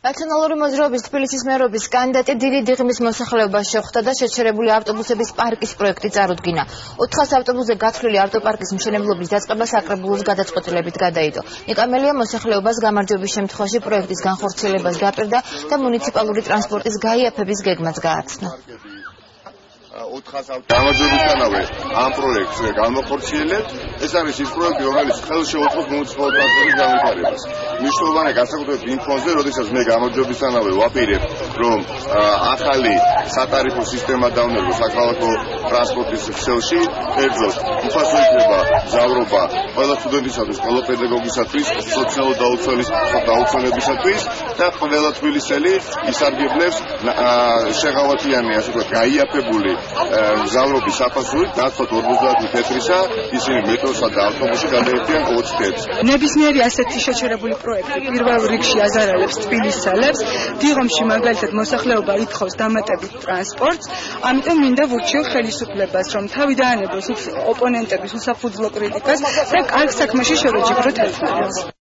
ნაციონალური მოძრაობის თბილისის მერობის კანდიდატი დიდი დიღმის მოსახლეობას შეხვდა და შეჩერებული ავტობუსების პარკის პროექტი წარუდგინა. 400 ავტობუსზე გათვლილი ავტოპარკის მშენებლობის დაწყება საკრებულოს გადაწყვეტილებით გადაიდო. ნიკამელია მოსახლეობას გამარჯვების შემთხვევაში პროექტის განხორციელებას დაპირდა და მუნიციპალური ტრანსპორტის გაიაფების გეგმაც გააცნო. 400 გამარჯვებისთანავე ამ პროექტს განვახორციელებთ. ეს არის ის პროექტი, რომელიც ხელს შეუწყობს მუნიციპალურ ტრანსპორტის განვითარებას. მნიშვნელოვანია განსაკუთრებით იმ ფონზე, როდესაც მე გამარჯვებისთანავე ვაპირებ, რომ ახალი სატარიფო სისტემა დავნერგო საქალაქო ტრანსპორტის ქსელში. კერძოდ, უფასო იქნება მგზავრობა ყველა სტუდენტისათვის, ყველა პედაგოგისათვის, სოციალურ დაუცველებისათვის და ყველა თბილისელი ისარგებლებს შეღავათიანი, ასე ვთქვათ, გაიაფებული მგზავრობის საფასურით, ნაცვლად 50 თეთრისა, ისინი მეტროსა და ავტობუსში გადაერთიან 20 თეთრს. ნებისმიერი ასეთი შეჩერებული პროექტი პირველ რიგში აზარალებს თბილისელებს. დიღომში მაგალითად მოსახლეობა ითხოვს დამატებით ტრანსპორტს, ამიტომ მინდა ვურჩიო ხელისუფლებას, რომ თავი დაანებოს ოპონენტების უსაფუძვლო კრიტიკას და კარგ საქმეში შევეჯიბროთ ერთმანეთს.